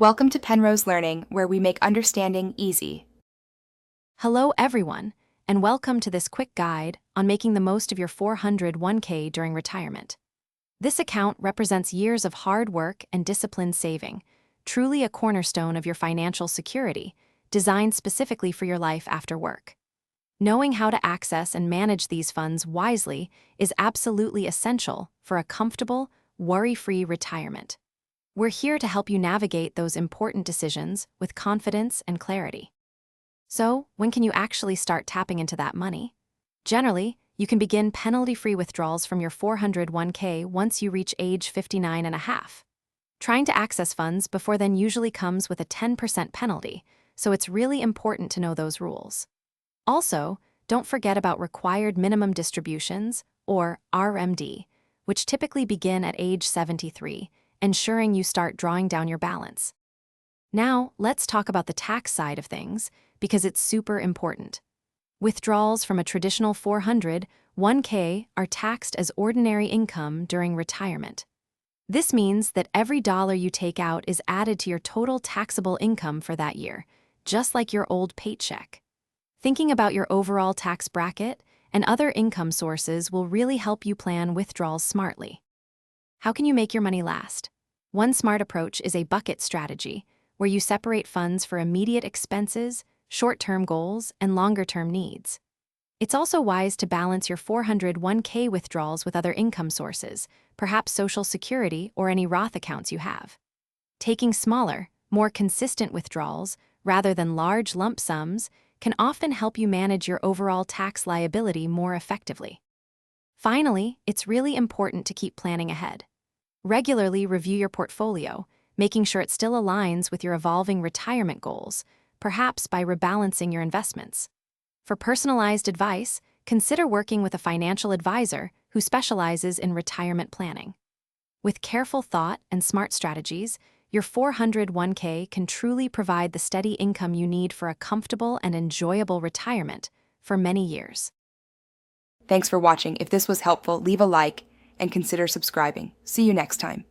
Welcome to Penrose Learning, where we make understanding easy. Hello everyone, and welcome to this quick guide on making the most of your 401k during retirement. This account represents years of hard work and disciplined saving, truly a cornerstone of your financial security, designed specifically for your life after work. Knowing how to access and manage these funds wisely is absolutely essential for a comfortable, worry-free retirement. We're here to help you navigate those important decisions with confidence and clarity. So, when can you actually start tapping into that money? Generally, you can begin penalty-free withdrawals from your 401k once you reach age 59 and a half. Trying to access funds before then usually comes with a 10% penalty, so it's really important to know those rules. Also, don't forget about required minimum distributions, or RMD, which typically begin at age 73, ensuring you start drawing down your balance. Now, let's talk about the tax side of things, because it's super important. Withdrawals from a traditional 401k are taxed as ordinary income during retirement. This means that every dollar you take out is added to your total taxable income for that year, just like your old paycheck. Thinking about your overall tax bracket and other income sources will really help you plan withdrawals smartly. How can you make your money last? One smart approach is a bucket strategy, where you separate funds for immediate expenses, short-term goals, and longer-term needs. It's also wise to balance your 401k withdrawals with other income sources, perhaps Social Security or any Roth accounts you have. Taking smaller, more consistent withdrawals, rather than large lump sums, can often help you manage your overall tax liability more effectively. Finally, it's really important to keep planning ahead. Regularly review your portfolio, making sure it still aligns with your evolving retirement goals, perhaps by rebalancing your investments. For personalized advice, consider working with a financial advisor who specializes in retirement planning. With careful thought and smart strategies, your 401k can truly provide the steady income you need for a comfortable and enjoyable retirement for many years. Thanks for watching. If this was helpful, leave a like and consider subscribing. See you next time.